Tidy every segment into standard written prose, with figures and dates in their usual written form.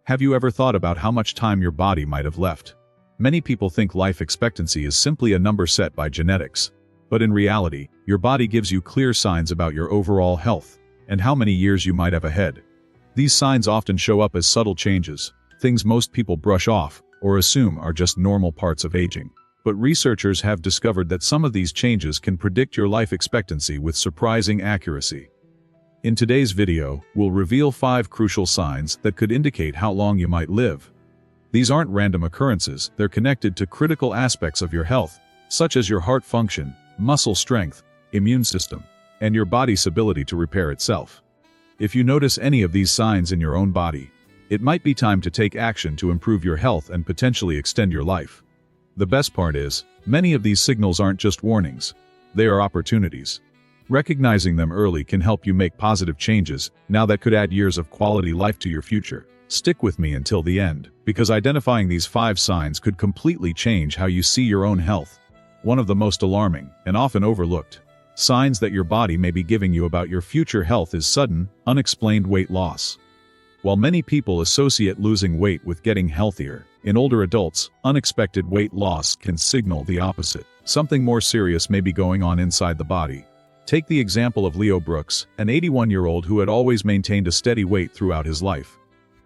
Have you ever thought about how much time your body might have left? Many people think life expectancy is simply a number set by genetics. But in reality, your body gives you clear signs about your overall health and how many years you might have ahead. These signs often show up as subtle changes, things most people brush off or assume are just normal parts of aging. But researchers have discovered that some of these changes can predict your life expectancy with surprising accuracy. In today's video, we'll reveal 5 crucial signs that could indicate how long you might live. These aren't random occurrences, they're connected to critical aspects of your health, such as your heart function, muscle strength, immune system, and your body's ability to repair itself. If you notice any of these signs in your own body, it might be time to take action to improve your health and potentially extend your life. The best part is, many of these signals aren't just warnings, they are opportunities. Recognizing them early can help you make positive changes, now that could add years of quality life to your future. Stick with me until the end, because identifying these 5 signs could completely change how you see your own health. One of the most alarming, and often overlooked, signs that your body may be giving you about your future health is sudden, unexplained weight loss. While many people associate losing weight with getting healthier, in older adults, unexpected weight loss can signal the opposite. Something more serious may be going on inside the body. Take the example of Leo Brooks, an 81-year-old who had always maintained a steady weight throughout his life.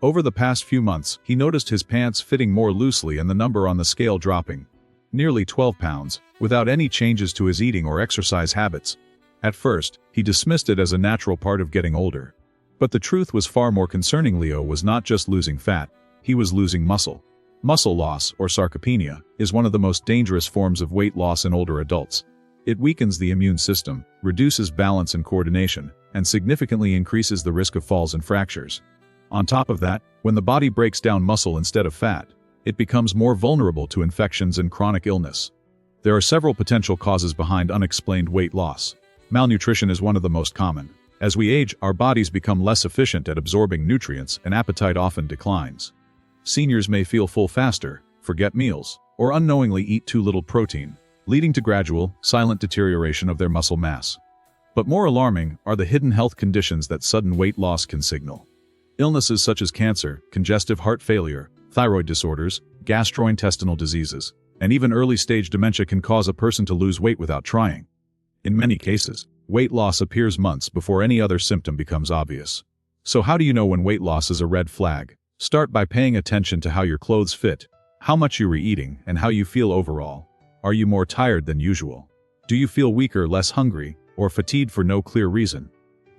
Over the past few months, he noticed his pants fitting more loosely and the number on the scale dropping. Nearly 12 pounds, without any changes to his eating or exercise habits. At first, he dismissed it as a natural part of getting older. But the truth was far more concerning. Leo was not just losing fat, he was losing muscle. Muscle loss, or sarcopenia, is one of the most dangerous forms of weight loss in older adults. It weakens the immune system, reduces balance and coordination, and significantly increases the risk of falls and fractures. On top of that, when the body breaks down muscle instead of fat, it becomes more vulnerable to infections and chronic illness. There are several potential causes behind unexplained weight loss. Malnutrition is one of the most common. As we age, our bodies become less efficient at absorbing nutrients and appetite often declines. Seniors may feel full faster, forget meals, or unknowingly eat too little protein, leading to gradual, silent deterioration of their muscle mass. But more alarming are the hidden health conditions that sudden weight loss can signal. Illnesses such as cancer, congestive heart failure, thyroid disorders, gastrointestinal diseases, and even early-stage dementia can cause a person to lose weight without trying. In many cases, weight loss appears months before any other symptom becomes obvious. So how do you know when weight loss is a red flag? Start by paying attention to how your clothes fit, how much you're eating, and how you feel overall. Are you more tired than usual? Do you feel weaker, less hungry, or fatigued for no clear reason?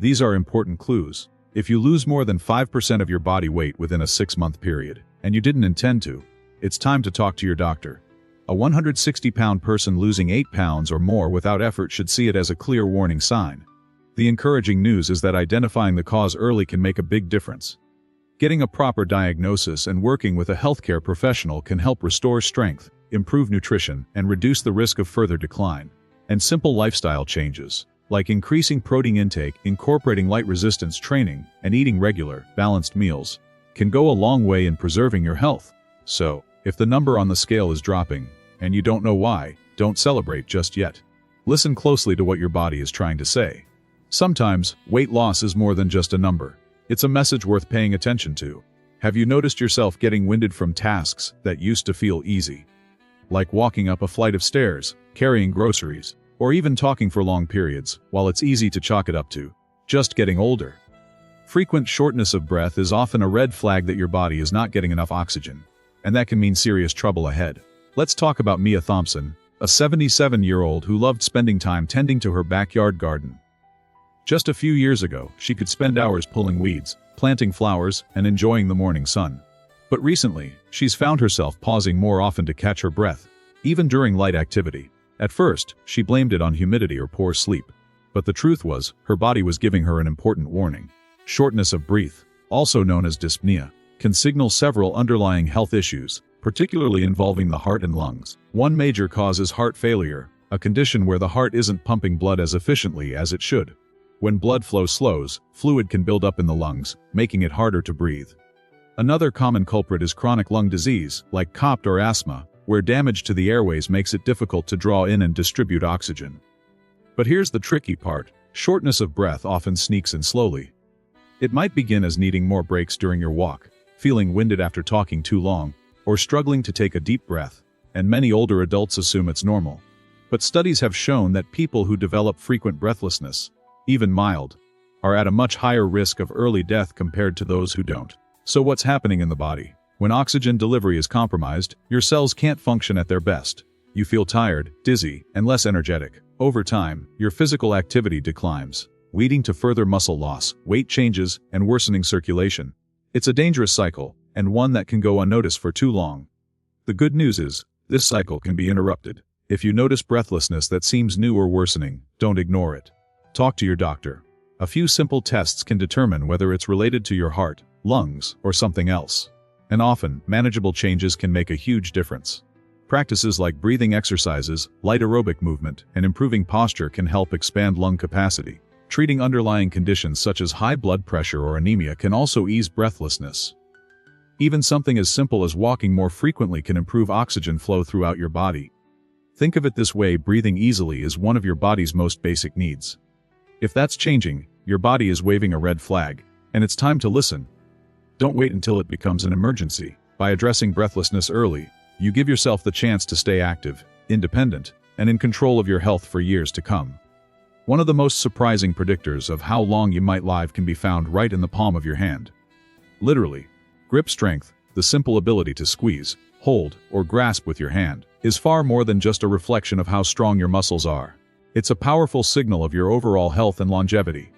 These are important clues. If you lose more than 5% of your body weight within a 6-month period, and you didn't intend to, it's time to talk to your doctor. A 160-pound person losing 8 pounds or more without effort should see it as a clear warning sign. The encouraging news is that identifying the cause early can make a big difference. Getting a proper diagnosis and working with a healthcare professional can help restore strength, improve nutrition, and reduce the risk of further decline. And simple lifestyle changes, like increasing protein intake, incorporating light resistance training, and eating regular, balanced meals, can go a long way in preserving your health. So, if the number on the scale is dropping, and you don't know why, don't celebrate just yet. Listen closely to what your body is trying to say. Sometimes, weight loss is more than just a number. It's a message worth paying attention to. Have you noticed yourself getting winded from tasks that used to feel easy? Like walking up a flight of stairs, carrying groceries, or even talking for long periods, while it's easy to chalk it up to just getting older. Frequent shortness of breath is often a red flag that your body is not getting enough oxygen, and that can mean serious trouble ahead. Let's talk about Mia Thompson, a 77-year-old who loved spending time tending to her backyard garden. Just a few years ago, she could spend hours pulling weeds, planting flowers, and enjoying the morning sun. But recently, she's found herself pausing more often to catch her breath, even during light activity. At first, she blamed it on humidity or poor sleep. But the truth was, her body was giving her an important warning. Shortness of breath, also known as dyspnea, can signal several underlying health issues, particularly involving the heart and lungs. One major cause is heart failure, a condition where the heart isn't pumping blood as efficiently as it should. When blood flow slows, fluid can build up in the lungs, making it harder to breathe. Another common culprit is chronic lung disease, like COPD or asthma, where damage to the airways makes it difficult to draw in and distribute oxygen. But here's the tricky part. Shortness of breath often sneaks in slowly. It might begin as needing more breaks during your walk, feeling winded after talking too long, or struggling to take a deep breath, and many older adults assume it's normal. But studies have shown that people who develop frequent breathlessness, even mild, are at a much higher risk of early death compared to those who don't. So what's happening in the body? When oxygen delivery is compromised, your cells can't function at their best. You feel tired, dizzy, and less energetic. Over time, your physical activity declines, leading to further muscle loss, weight changes, and worsening circulation. It's a dangerous cycle, and one that can go unnoticed for too long. The good news is, this cycle can be interrupted. If you notice breathlessness that seems new or worsening, don't ignore it. Talk to your doctor. A few simple tests can determine whether it's related to your heart, lungs, or something else. And often, manageable changes can make a huge difference. Practices like breathing exercises, light aerobic movement, and improving posture can help expand lung capacity. Treating underlying conditions such as high blood pressure or anemia can also ease breathlessness. Even something as simple as walking more frequently can improve oxygen flow throughout your body. Think of it this way: breathing easily is one of your body's most basic needs. If that's changing, your body is waving a red flag, and it's time to listen. Don't wait until it becomes an emergency. By addressing breathlessness early, you give yourself the chance to stay active, independent, and in control of your health for years to come. One of the most surprising predictors of how long you might live can be found right in the palm of your hand. Literally, grip strength, the simple ability to squeeze, hold, or grasp with your hand, is far more than just a reflection of how strong your muscles are. It's a powerful signal of your overall health and longevity.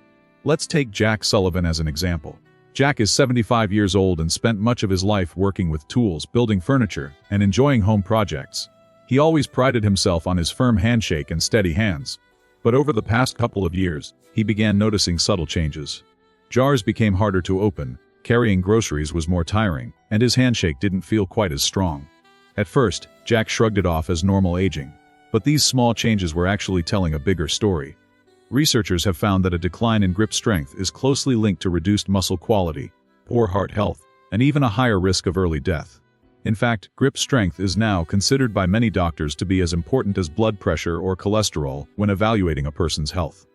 Let's take Jack Sullivan as an example. Jack is 75 years old and spent much of his life working with tools, building furniture, and enjoying home projects. He always prided himself on his firm handshake and steady hands. But over the past couple of years, he began noticing subtle changes. Jars became harder to open, carrying groceries was more tiring, and his handshake didn't feel quite as strong. At first, Jack shrugged it off as normal aging. But these small changes were actually telling a bigger story. Researchers have found that a decline in grip strength is closely linked to reduced muscle quality, poor heart health, and even a higher risk of early death. In fact, grip strength is now considered by many doctors to be as important as blood pressure or cholesterol when evaluating a person's health.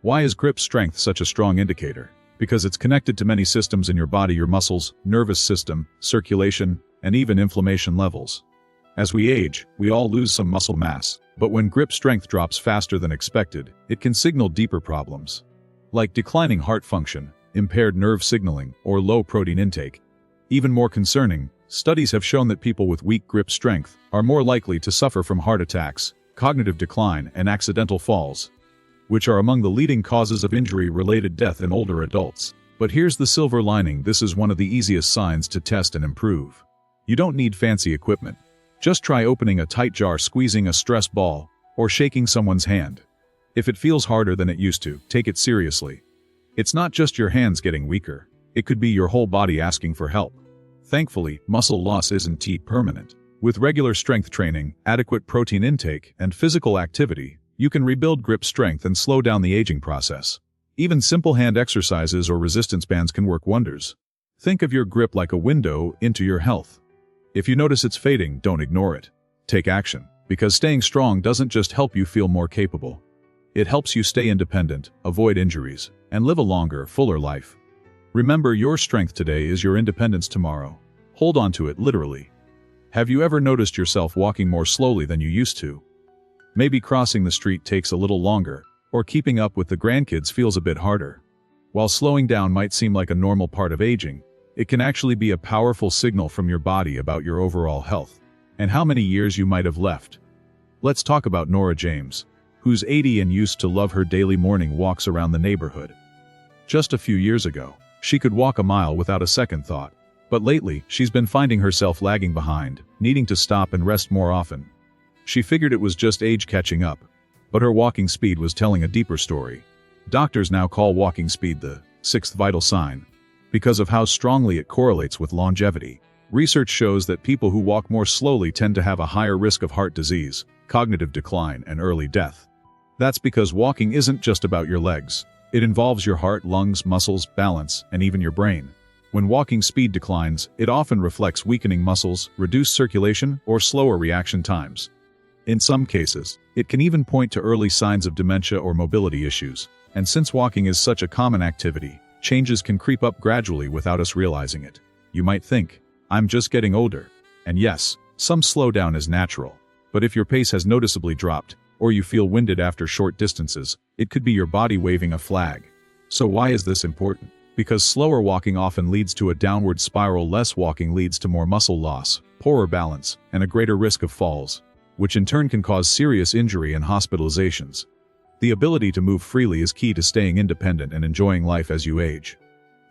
Why is grip strength such a strong indicator? Because it's connected to many systems in your body: your muscles, nervous system, circulation, and even inflammation levels. As we age, we all lose some muscle mass, but when grip strength drops faster than expected, it can signal deeper problems, like declining heart function, impaired nerve signaling, or low protein intake. Even more concerning, studies have shown that people with weak grip strength are more likely to suffer from heart attacks, cognitive decline, and accidental falls, which are among the leading causes of injury-related death in older adults. But here's the silver lining: this is one of the easiest signs to test and improve. You don't need fancy equipment. Just try opening a tight jar, squeezing a stress ball, or shaking someone's hand. If it feels harder than it used to, take it seriously. It's not just your hands getting weaker. It could be your whole body asking for help. Thankfully, muscle loss isn't permanent. With regular strength training, adequate protein intake, and physical activity, you can rebuild grip strength and slow down the aging process. Even simple hand exercises or resistance bands can work wonders. Think of your grip like a window into your health. If you notice it's fading, don't ignore it. Take action, because staying strong doesn't just help you feel more capable. It helps you stay independent, avoid injuries, and live a longer, fuller life. Remember, your strength today is your independence tomorrow. Hold on to it literally. Have you ever noticed yourself walking more slowly than you used to? Maybe crossing the street takes a little longer, or keeping up with the grandkids feels a bit harder. While slowing down might seem like a normal part of aging, it can actually be a powerful signal from your body about your overall health, and how many years you might have left. Let's talk about Nora James, who's 80 and used to love her daily morning walks around the neighborhood. Just a few years ago, she could walk a mile without a second thought. But lately, she's been finding herself lagging behind, needing to stop and rest more often. She figured it was just age catching up, but her walking speed was telling a deeper story. Doctors now call walking speed the sixth vital sign, because of how strongly it correlates with longevity. Research shows that people who walk more slowly tend to have a higher risk of heart disease, cognitive decline, and early death. That's because walking isn't just about your legs. It involves your heart, lungs, muscles, balance, and even your brain. When walking speed declines, it often reflects weakening muscles, reduced circulation, or slower reaction times. In some cases, it can even point to early signs of dementia or mobility issues. And since walking is such a common activity, changes can creep up gradually without us realizing it. You might think, I'm just getting older. And yes, some slowdown is natural. But if your pace has noticeably dropped, or you feel winded after short distances, it could be your body waving a flag. So why is this important? Because slower walking often leads to a downward spiral. Less walking leads to more muscle loss, poorer balance, and a greater risk of falls, which in turn can cause serious injury and hospitalizations. The ability to move freely is key to staying independent and enjoying life as you age.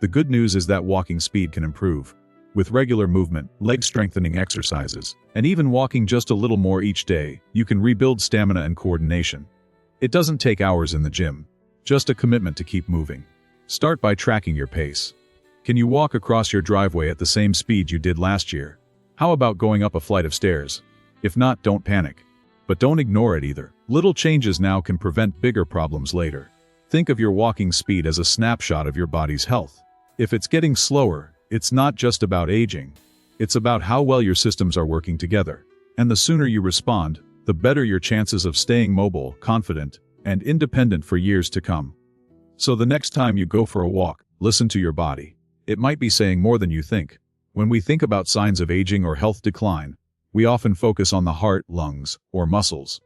The good news is that walking speed can improve. With regular movement, leg strengthening exercises, and even walking just a little more each day, you can rebuild stamina and coordination. It doesn't take hours in the gym, just a commitment to keep moving. Start by tracking your pace. Can you walk across your driveway at the same speed you did last year? How about going up a flight of stairs? If not, don't panic. But don't ignore it either. Little changes now can prevent bigger problems later. Think of your walking speed as a snapshot of your body's health. If it's getting slower, it's not just about aging. It's about how well your systems are working together. And the sooner you respond, the better your chances of staying mobile, confident, and independent for years to come. So the next time you go for a walk, listen to your body. It might be saying more than you think. When we think about signs of aging or health decline, we often focus on the heart, lungs, or muscles.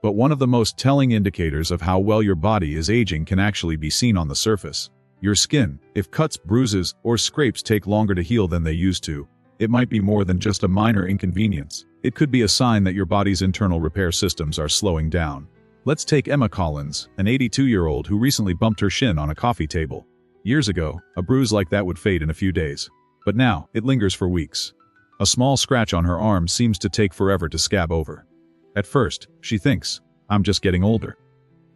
But one of the most telling indicators of how well your body is aging can actually be seen on the surface. Your skin. If cuts, bruises, or scrapes take longer to heal than they used to, it might be more than just a minor inconvenience. It could be a sign that your body's internal repair systems are slowing down. Let's take Emma Collins, an 82-year-old who recently bumped her shin on a coffee table. Years ago, a bruise like that would fade in a few days. But now, it lingers for weeks. A small scratch on her arm seems to take forever to scab over. At first, she thinks, I'm just getting older.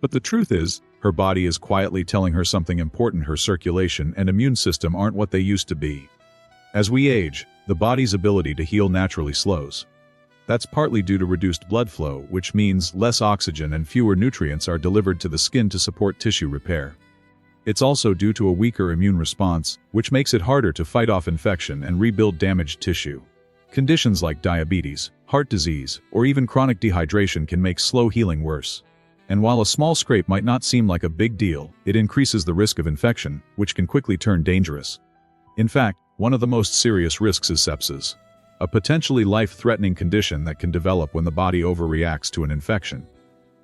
But the truth is, her body is quietly telling her something important. Her circulation and immune system aren't what they used to be. As we age, the body's ability to heal naturally slows. That's partly due to reduced blood flow, which means less oxygen and fewer nutrients are delivered to the skin to support tissue repair. It's also due to a weaker immune response, which makes it harder to fight off infection and rebuild damaged tissue. Conditions like diabetes, heart disease, or even chronic dehydration can make slow healing worse. And while a small scrape might not seem like a big deal, it increases the risk of infection, which can quickly turn dangerous. In fact, one of the most serious risks is sepsis, a potentially life-threatening condition that can develop when the body overreacts to an infection.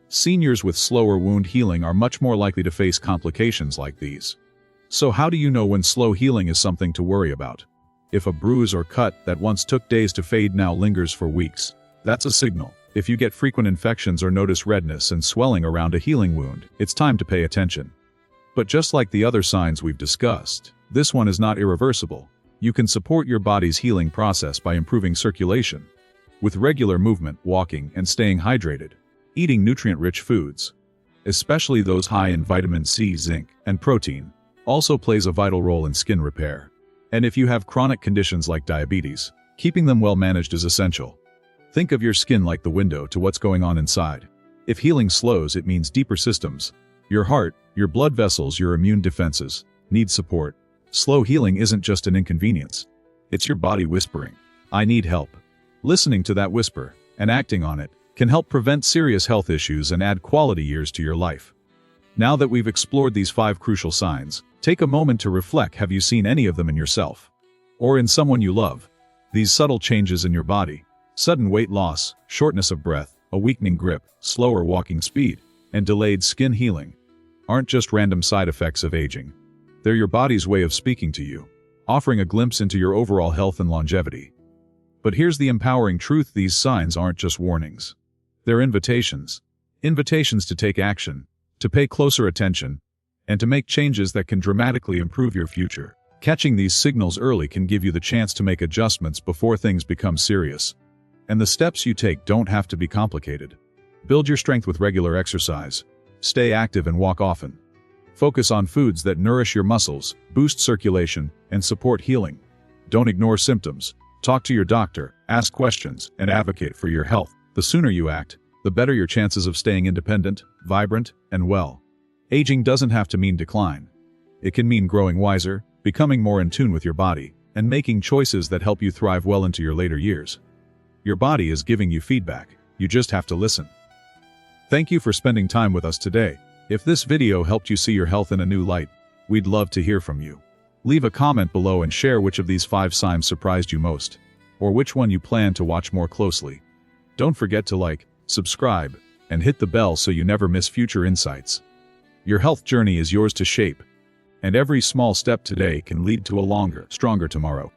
Seniors with slower wound healing are much more likely to face complications like these. So how do you know when slow healing is something to worry about? If a bruise or cut that once took days to fade now lingers for weeks, that's a signal. If you get frequent infections or notice redness and swelling around a healing wound, it's time to pay attention. But just like the other signs we've discussed, this one is not irreversible. You can support your body's healing process by improving circulation. With regular movement, walking, and staying hydrated. Eating nutrient-rich foods, especially those high in vitamin C, zinc, and protein, also plays a vital role in skin repair. And if you have chronic conditions like diabetes, keeping them well managed is essential. Think of your skin like the window to what's going on inside. If healing slows, it means deeper systems. Your heart, your blood vessels, your immune defenses need support. Slow healing isn't just an inconvenience. It's your body whispering, I need help. Listening to that whisper and acting on it can help prevent serious health issues and add quality years to your life. Now that we've explored these 5 crucial signs, take a moment to reflect. Have you seen any of them in yourself? Or in someone you love? These subtle changes in your body, sudden weight loss, shortness of breath, a weakening grip, slower walking speed, and delayed skin healing, aren't just random side effects of aging. They're your body's way of speaking to you, offering a glimpse into your overall health and longevity. But here's the empowering truth: these signs aren't just warnings. They're invitations. Invitations to take action, to pay closer attention, and to make changes that can dramatically improve your future. Catching these signals early can give you the chance to make adjustments before things become serious. And the steps you take don't have to be complicated. Build your strength with regular exercise. Stay active and walk often. Focus on foods that nourish your muscles, boost circulation, and support healing. Don't ignore symptoms. Talk to your doctor, ask questions, and advocate for your health. The sooner you act, the better your chances of staying independent, vibrant, and well. Aging doesn't have to mean decline. It can mean growing wiser, becoming more in tune with your body, and making choices that help you thrive well into your later years. Your body is giving you feedback. You just have to listen. Thank you for spending time with us today. If this video helped you see your health in a new light, we'd love to hear from you. Leave a comment below and share which of these 5 signs surprised you most, or which one you plan to watch more closely. Don't forget to like, subscribe, and hit the bell so you never miss future insights. Your health journey is yours to shape, and every small step today can lead to a longer, stronger tomorrow.